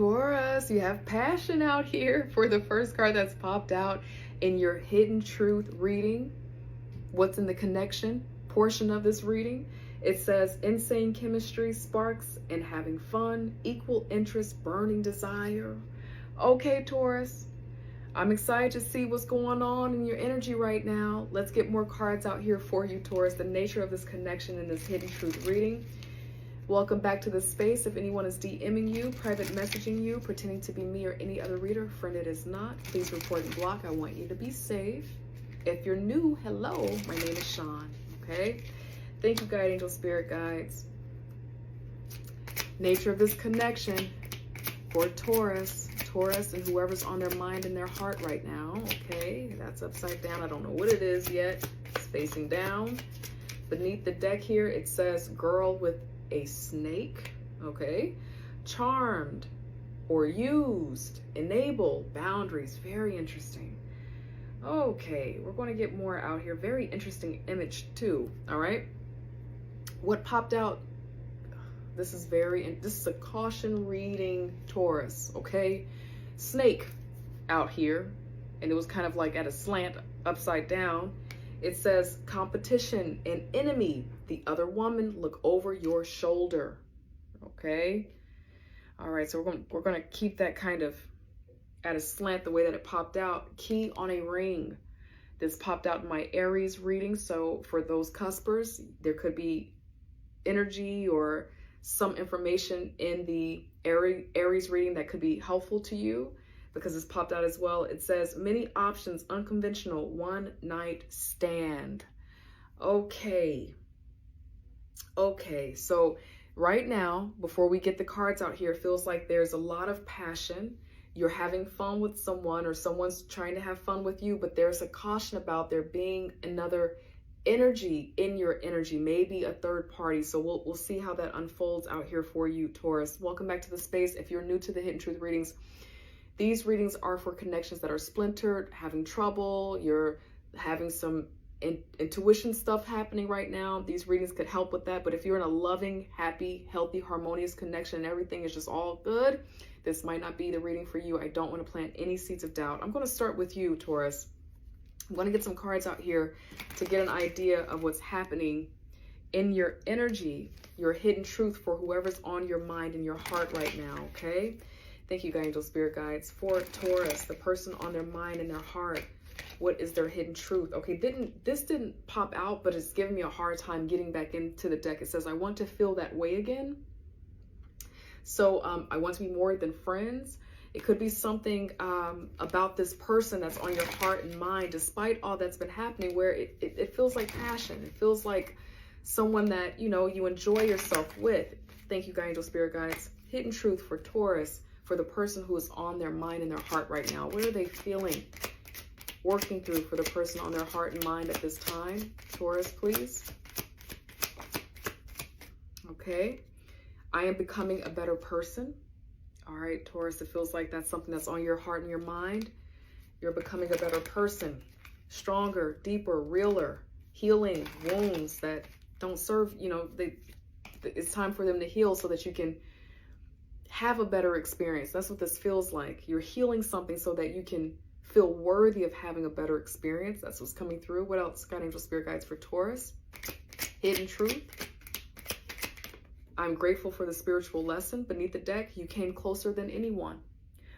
Taurus, you have passion out here for the first card that's popped out in your hidden truth reading. What's in the connection portion of this reading? It says insane chemistry, sparks, and having fun, equal interest, burning desire. Okay, Taurus, I'm excited to see what's going on in your energy right now. Let's get more cards out here for you, Taurus. The nature of this connection in this hidden truth reading. Welcome back to this space. If anyone is DMing you, private messaging you, pretending to be me or any other reader, friend it is not, please report and block. I want you to be safe. If you're new, hello, my name is Sean, okay? Thank you, guide angel spirit guides. Nature of this connection for Taurus and whoever's on their mind and their heart right now, okay? That's upside down. I don't know what it is yet. It's facing down. Beneath the deck here, it says girl with a snake, okay? Charmed or used, enable, boundaries, very interesting. Okay, we're going to get more out here. Very interesting image too, all right? What popped out, this is a caution reading, Taurus, okay? Snake out here, and it was kind of like at a slant upside down. It says competition and enemy, the other woman, look over your shoulder, okay? All right, so we're going to keep that kind of at a slant the way that it popped out. Key on a ring. This popped out in my Aries reading. So for those cuspers, there could be energy or some information in the Aries reading that could be helpful to you, because it's popped out as well. It says many options, unconventional, one night stand. Okay, so right now, before we get the cards out here, it feels like there's a lot of passion. You're having fun with someone, or someone's trying to have fun with you, but there's a caution about there being another energy in your energy, maybe a third party. So we'll see how that unfolds out here for you, Taurus. Welcome back to the space. If you're new to the Hidden Truth readings, these readings are for connections that are splintered, having trouble, you're having some intuition stuff happening right now. These readings could help with that. But if you're in a loving, happy, healthy, harmonious connection and everything is just all good, this might not be the reading for you. I don't want to plant any seeds of doubt. I'm going to start with you, Taurus. I'm going to get some cards out here to get an idea of what's happening in your energy, your hidden truth for whoever's on your mind and your heart right now, okay? Thank you, angel spirit guides. For Taurus, the person on their mind and their heart, what is their hidden truth? Okay, this didn't pop out, but it's giving me a hard time getting back into the deck. It says, I want to feel that way again. So I want to be more than friends. It could be something about this person that's on your heart and mind, despite all that's been happening, where it feels like passion. It feels like someone that, you know, you enjoy yourself with. Thank you, angel spirit guides. Hidden truth for Taurus, for the person who is on their mind and their heart right now. What are they feeling, working through for the person on their heart and mind at this time? Taurus, please. Okay. I am becoming a better person. All right, Taurus, it feels like that's something that's on your heart and your mind. You're becoming a better person, stronger, deeper, realer, healing wounds that don't serve, you know, it's time for them to heal so that you can have a better experience. That's what this feels like. You're healing something so that you can feel worthy of having a better experience. That's what's coming through. What else? Got angel spirit guides for Taurus. Hidden truth. I'm grateful for the spiritual lesson. Beneath the deck, you came closer than anyone.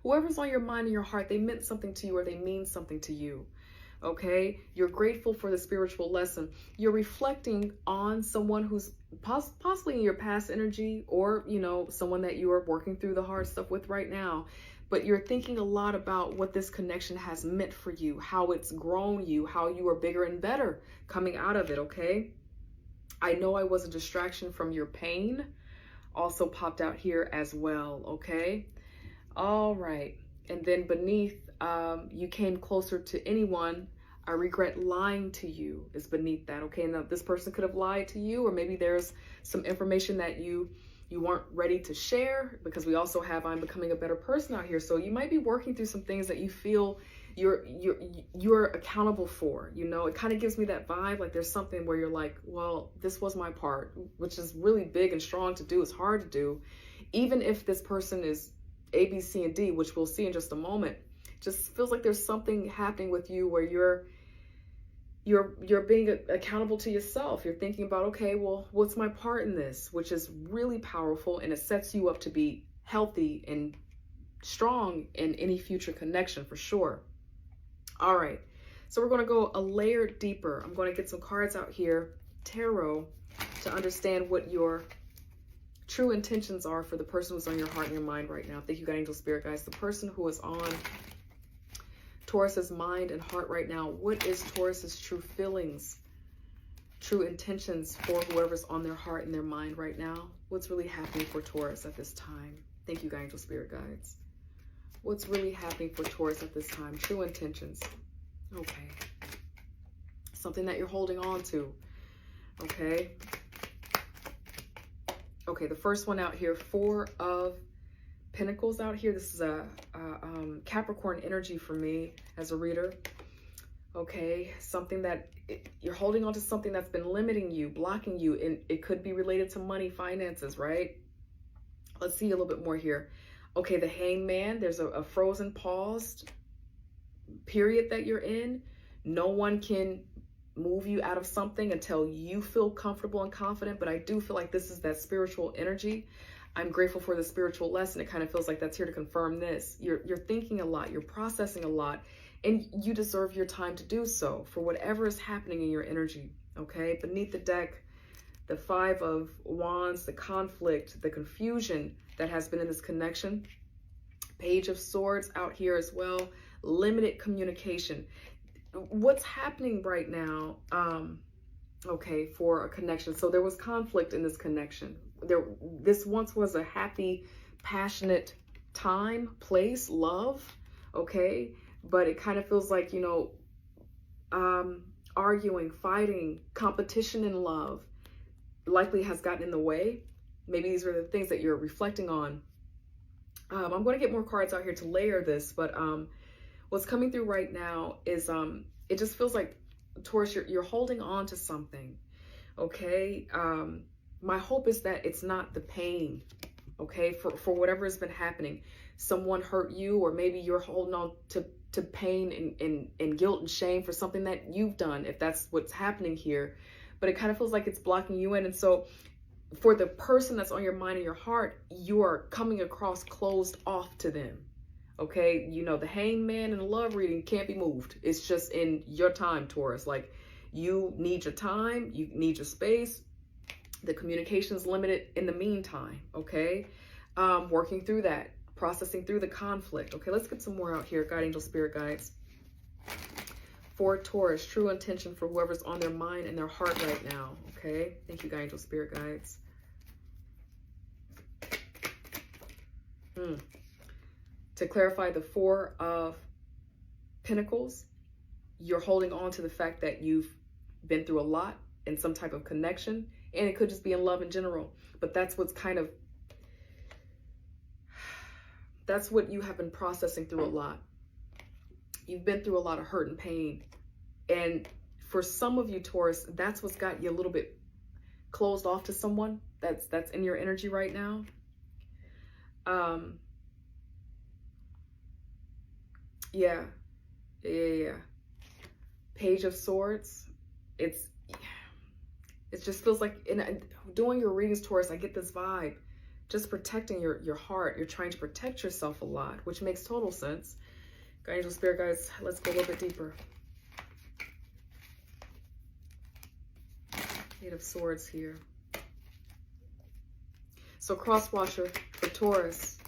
Whoever's on your mind and your heart, they meant something to you, or they mean something to you. Okay? You're grateful for the spiritual lesson. You're reflecting on someone who's possibly in your past energy, or, you know, someone that you are working through the hard stuff with right now. But you're thinking a lot about what this connection has meant for you, how it's grown you, how you are bigger and better coming out of it, okay? I know I was a distraction from your pain. Also popped out here as well, okay? All right. And then beneath, you came closer to anyone. I regret lying to you is beneath that, okay? Now, this person could have lied to you, or maybe there's some information that you weren't ready to share, because we also have I'm becoming a better person out here. So you might be working through some things that you feel you're accountable for. You know, it kind of gives me that vibe, like there's something where you're like, well, this was my part, which is really big and strong to do. It's hard to do, even if this person is A, B, C, and D, which we'll see in just a moment. Just feels like there's something happening with you where you're being accountable to yourself. You're thinking about, okay, well, what's my part in this? Which is really powerful, and it sets you up to be healthy and strong in any future connection for sure. All right, so we're going to go a layer deeper. I'm going to get some cards out here, tarot, to understand what your true intentions are for the person who's on your heart and your mind right now. Thank you, God, angel, spirit guides. The person who is on Taurus's mind and heart right now. What is Taurus's true feelings, true intentions for whoever's on their heart and their mind right now? What's really happening for Taurus at this time? Thank you, God, angel, spirit guides. What's really happening for Taurus at this time? True intentions. Okay. Something that you're holding on to. Okay. Okay, the first one out here, Four of Pentacles out here. This is a Capricorn energy for me as a reader. Okay, something that you're holding on to, something that's been limiting you, blocking you, and it could be related to money, finances, right? Let's see a little bit more here. Okay, the Hangman, there's a frozen, paused period that you're in. No one can move you out of something until you feel comfortable and confident, but I do feel like this is that spiritual energy. I'm grateful for the spiritual lesson. It kind of feels like that's here to confirm this. You're thinking a lot, you're processing a lot, and you deserve your time to do so for whatever is happening in your energy. Okay, beneath the deck, the Five of Wands, the conflict, the confusion that has been in this connection. Page of Swords out here as well. Limited communication. What's happening right now, okay, for a connection. So there was conflict in this connection. This once was a happy, passionate time, place, love, okay? But it kind of feels like, you know, arguing, fighting, competition in love likely has gotten in the way. Maybe these are the things that you're reflecting on. I'm going to get more cards out here to layer this, but what's coming through right now is it just feels like, Taurus, you're holding on to something, okay? My hope is that it's not the pain, okay, for whatever has been happening. Someone hurt you, or maybe you're holding on to pain and guilt and shame for something that you've done, if that's what's happening here. But it kind of feels like it's blocking you in. And so for the person that's on your mind and your heart, you are coming across closed off to them. Okay, you know, the Hangman in the love reading can't be moved. It's just in your time, Taurus. Like, you need your time, you need your space. The communication is limited in the meantime, okay? Working through that, processing through the conflict. Okay, let's get some more out here, God, angel, spirit guides. For Taurus, true intention for whoever's on their mind and their heart right now, okay? Thank you, God, angel, spirit guides. To clarify, the Four of Pentacles, you're holding on to the fact that you've been through a lot in some type of connection, and it could just be in love in general. But that's what's kind of, that's what you have been processing through a lot. You've been through a lot of hurt and pain. And for some of you, Taurus, that's what's got you a little bit closed off to someone that's in your energy right now. Yeah. Page of Swords. It just feels like, in doing your readings, Taurus, I get this vibe. Just protecting your heart. You're trying to protect yourself a lot, which makes total sense. God, angel, spirit guides, let's go a little bit deeper. Eight of Swords here. So cross watcher for Taurus,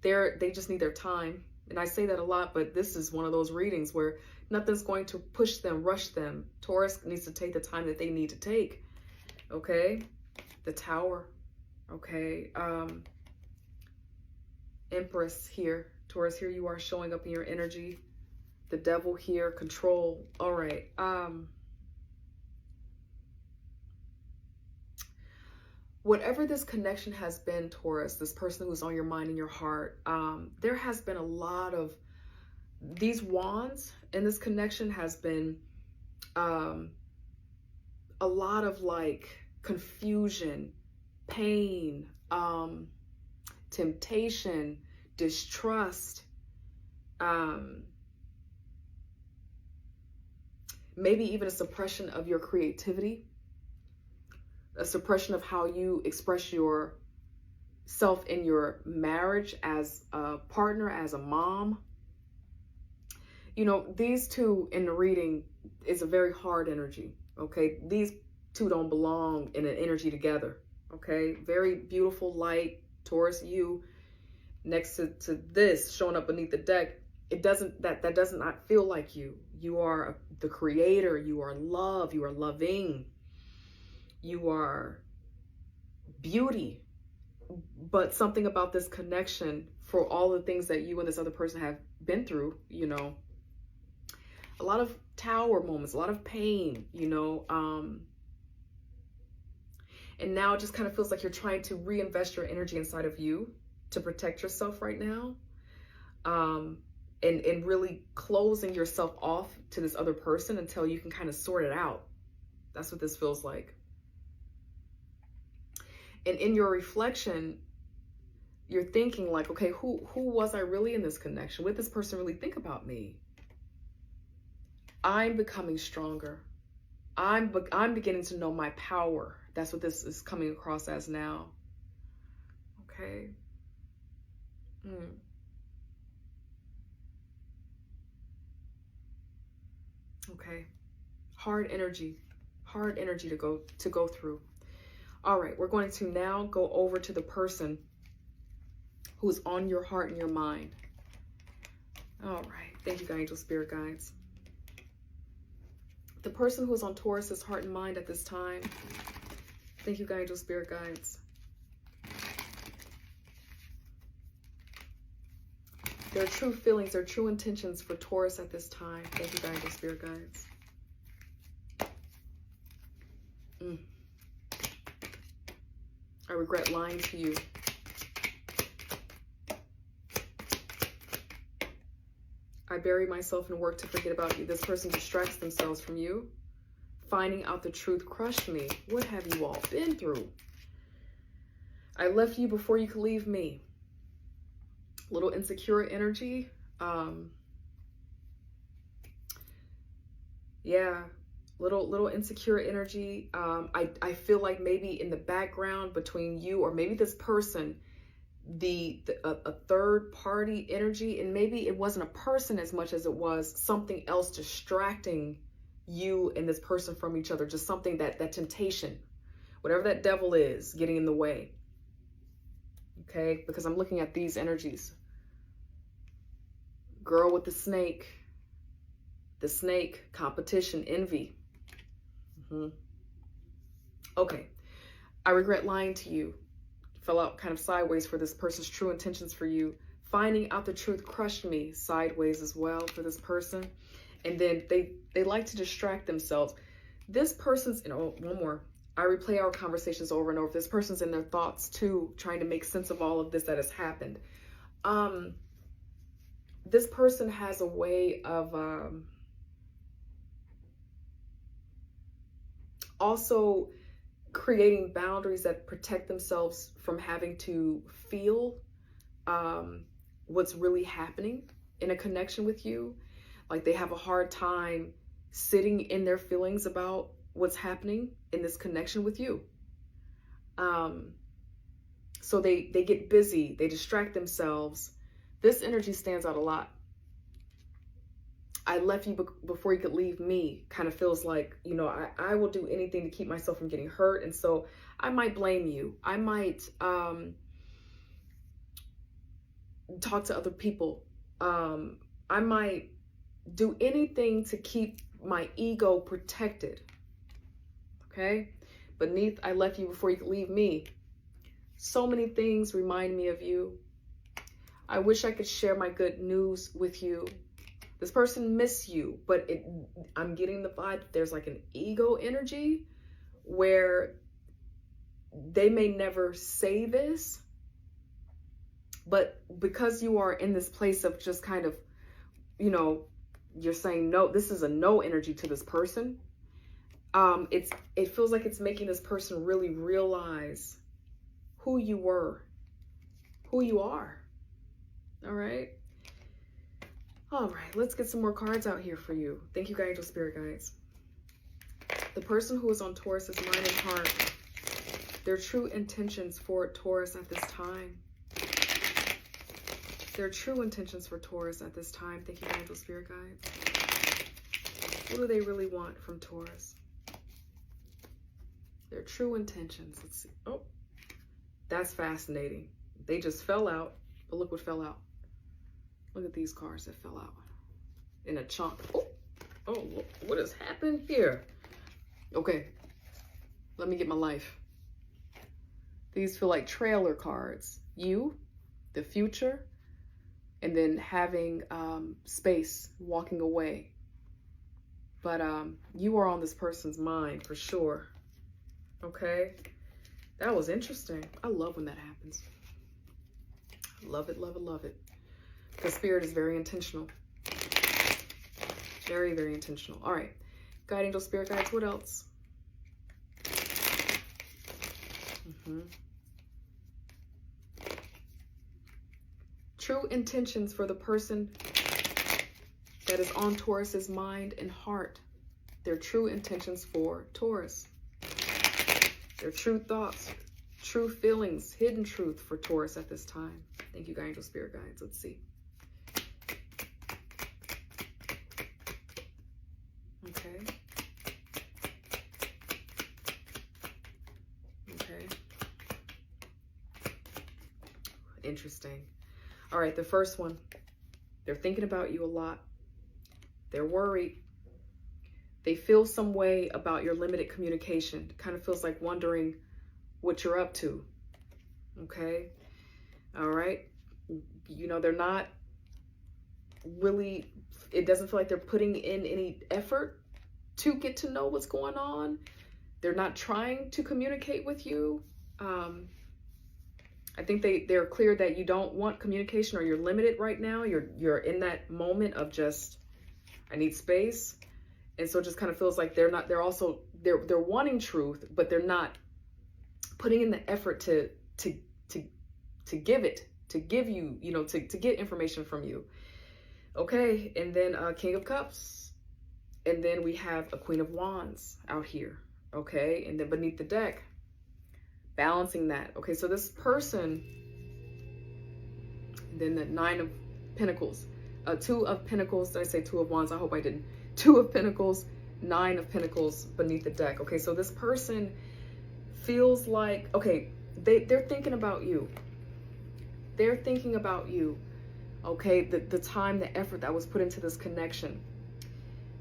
they just need their time. And I say that a lot, but this is one of those readings where nothing's going to push them, rush them. Taurus needs to take the time that they need to take. Okay? The Tower. Okay? Empress here. Taurus, here you are showing up in your energy. The Devil here. Control. All right. Whatever this connection has been, Taurus, this person who's on your mind and your heart, there has been a lot of these wands, and this connection has been a lot of like confusion, pain, temptation, distrust, maybe even a suppression of your creativity, a suppression of how you express yourself in your marriage as a partner, as a mom. You know, these two in the reading is a very hard energy, okay? These two don't belong in an energy together, okay? Very beautiful light, Taurus, you next to this showing up beneath the deck. It doesn't, that does not feel like you. You are the creator, you are love, you are loving, you are beauty. But something about this connection, for all the things that you and this other person have been through, you know, a lot of tower moments, a lot of pain, you know, and now it just kind of feels like you're trying to reinvest your energy inside of you to protect yourself right now, and really closing yourself off to this other person until you can kind of sort it out. That's what this feels like. And in your reflection, you're thinking like, okay, who was I really in this connection? What did this person really think about me? I'm becoming stronger. I'm beginning to know my power. That's what this is coming across as now. Okay. Okay. Hard energy to go through. All right, we're going to now go over to the person who's on your heart and your mind. All right. Thank you, God, angel, spirit guides. The person who's on Taurus's heart and mind at this time. Thank you, God, angel, spirit guides. Their true feelings, their true intentions for Taurus at this time. Thank you, God, angel, spirit guides. I regret lying to you. I bury myself in work to forget about you. This person distracts themselves from you. Finding out the truth crushed me. What have you all been through? I left you before you could leave me. Little insecure energy. Yeah. Little insecure energy. I feel like maybe in the background between you or maybe this person, a third party energy, and maybe it wasn't a person as much as it was something else distracting you and this person from each other. Just something that temptation, whatever that devil is, getting in the way. Okay, because I'm looking at these energies. Girl with the snake, competition, envy. Okay, I regret lying to you. Fell out kind of sideways for this person's true intentions for you. Finding out the truth crushed me, sideways as well for this person. And then they like to distract themselves. This person's, one more. I replay our conversations over and over. This person's in their thoughts too, trying to make sense of all of this that has happened. This person has a way of also creating boundaries that protect themselves from having to feel what's really happening in a connection with you. Like they have a hard time sitting in their feelings about what's happening in this connection with you. So they get busy, they distract themselves. This energy stands out a lot. I left you before you could leave me kind of feels like, I will do anything to keep myself from getting hurt. And so I might blame you. I might talk to other people. I might do anything to keep my ego protected. Okay? Beneath, I left you before you could leave me. So many things remind me of you. I wish I could share my good news with you. This person miss you, but I'm getting the vibe that there's like an ego energy where they may never say this, but because you are in this place of just kind of, you're saying no, this is a no energy to this person. It feels like it's making this person really realize who you were, who you are. All right. All right, let's get some more cards out here for you. Thank you, angel spirit guides. The person who is on Taurus's mind and heart, their true intentions for Taurus at this time. Their true intentions for Taurus at this time. Thank you, angel spirit guides. What do they really want from Taurus? Their true intentions. Let's see. Oh, that's fascinating. They just fell out, but look what fell out. Look at these cards that fell out in a chunk. Oh, what has happened here? Okay, let me get my life. These feel like trailer cards. You, the future, and then having space, walking away. But you are on this person's mind for sure. Okay, that was interesting. I love when that happens. Love it, love it, love it. The spirit is very intentional. Very, very intentional. All right. Guide angel spirit guides. What else? True intentions for the person that is on Taurus's mind and heart. Their true intentions for Taurus. Their true thoughts, true feelings, hidden truth for Taurus at this time. Thank you, angel spirit guides. Let's see. Okay. Interesting. All right, the first one. They're thinking about you a lot. They're worried. They feel some way about your limited communication. It kind of feels like wondering what you're up to. Okay. All right. You know, they're not really, it doesn't feel like they're putting in any effort to get to know what's going on. They're not trying to communicate with you. I think they're clear that you don't want communication, or you're limited right now. You're in that moment of just, I need space. And so it just kind of feels like they're wanting truth, but they're not putting in the effort to give you, you know, to get information from you. Okay. And then King of Cups. And then we have a Queen of Wands out here. Okay. And then beneath the deck, balancing that. Okay. So this person, then the Nine of Pentacles, Two of Pentacles. Did I say Two of Wands? I hope I didn't. Two of Pentacles, Nine of Pentacles beneath the deck. Okay. So this person feels like, okay, they're thinking about you. They're thinking about you. Okay. The time, the effort that was put into this connection.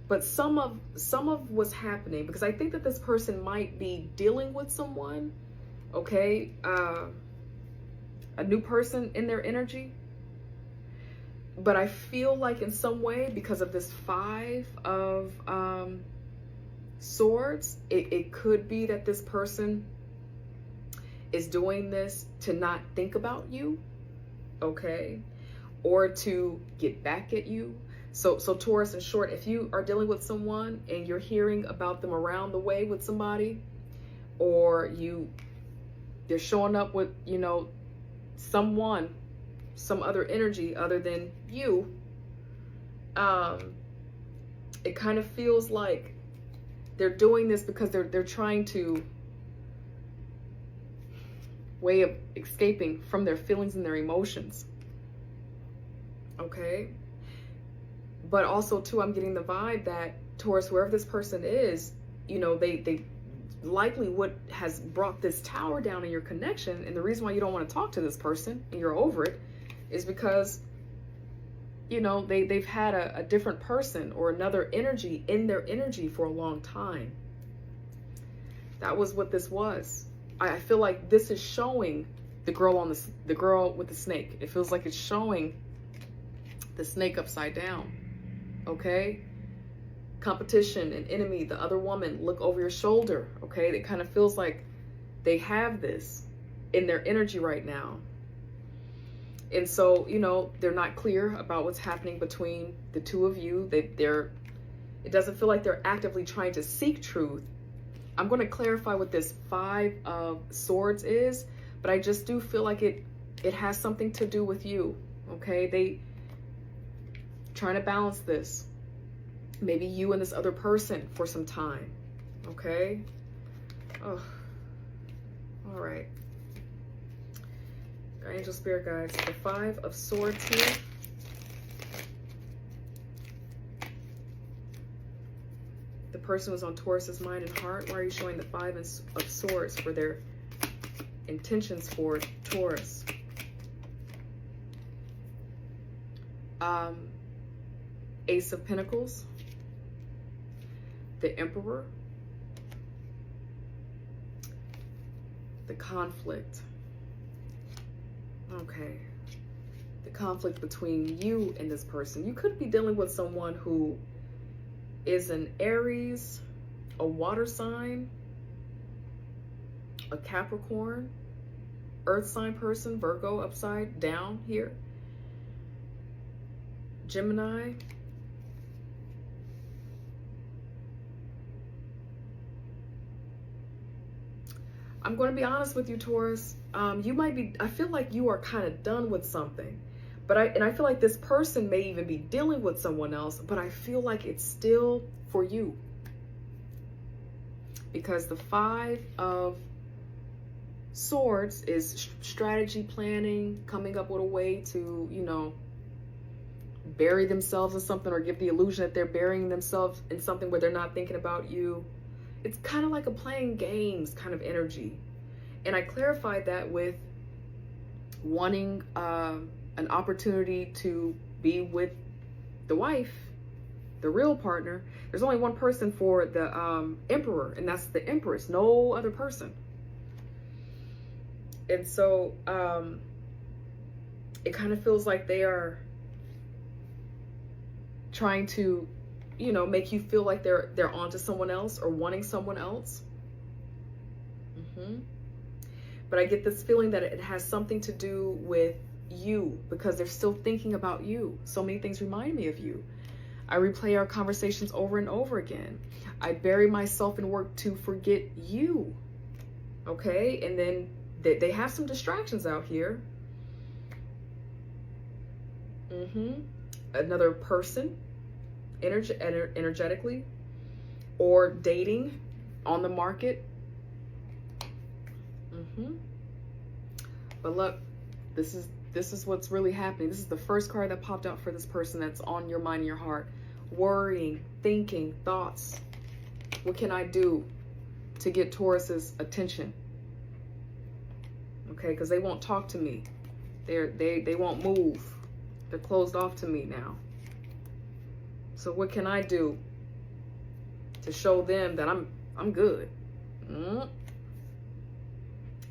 But some of what's happening, because I think that this person might be dealing with someone, okay, a new person in their energy. But I feel like in some way, because of this Five of Swords, it could be that this person is doing this to not think about you, okay, or to get back at you. So Taurus, in short, if you are dealing with someone and you're hearing about them around the way with somebody, or they're showing up with, you know, someone, some other energy other than you, it kind of feels like they're doing this because they're trying to way of escaping from their feelings and their emotions. Okay. But also, too, I'm getting the vibe that Taurus, wherever this person is, you know, they likely what has brought this tower down in your connection. And the reason why you don't want to talk to this person and you're over it is because, you know, they've had a different person or another energy in their energy for a long time. That was what this was. I feel like this is showing the girl with the snake. It feels like it's showing the snake upside down. Okay, competition, an enemy, the other woman, look over your shoulder. Okay, it kind of feels like they have this in their energy right now. And so, you know, they're not clear about what's happening between the two of you. It doesn't feel like they're actively trying to seek truth. I'm going to clarify what this Five of Swords is, but I just do feel like it It has something to do with you, okay? They trying to balance this. Maybe you and this other person for some time, okay? Oh, all right. Angel Spirit Guides, the 5 of Swords here. The person was on Taurus's mind and heart. Why are you showing the 5 of Swords for their intentions for Taurus? Ace of Pentacles, the Emperor, the conflict. Okay, the conflict between you and this person. You could be dealing with someone who is an Aries, a water sign, a Capricorn, earth sign person, Virgo upside down here, Gemini, I'm going to be honest with you, Taurus. You might be, I feel like you are kind of done with something, but I feel like this person may even be dealing with someone else, but I feel like it's still for you. Because the 5 of Swords is strategy planning, coming up with a way to, you know, bury themselves in something or give the illusion that they're burying themselves in something where they're not thinking about you. It's kind of like a playing games kind of energy. And I clarified that with wanting an opportunity to be with the wife, the real partner. There's only one person for the Emperor, and that's the Empress, no other person. And so it kind of feels like they are trying to, you know, make you feel like they're onto someone else or wanting someone else. But I get this feeling that it has something to do with you, because they're still thinking about you. So many things remind me of you. I replay our conversations over and over again. I bury myself in work to forget you. Okay? And then they have some distractions out here. Another person, energetically, or dating, on the market. But look, this is what's really happening. This is the first card that popped out for this person that's on your mind and your heart. Worrying, thinking, thoughts. What can I do to get Taurus's attention? Okay, because they won't talk to me. They won't move. They're closed off to me now. So what can I do to show them that I'm good? I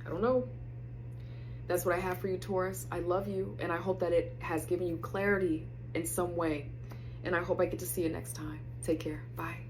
don't know. That's what I have for you, Taurus. I love you, and I hope that it has given you clarity in some way. And I hope I get to see you next time. Take care. Bye.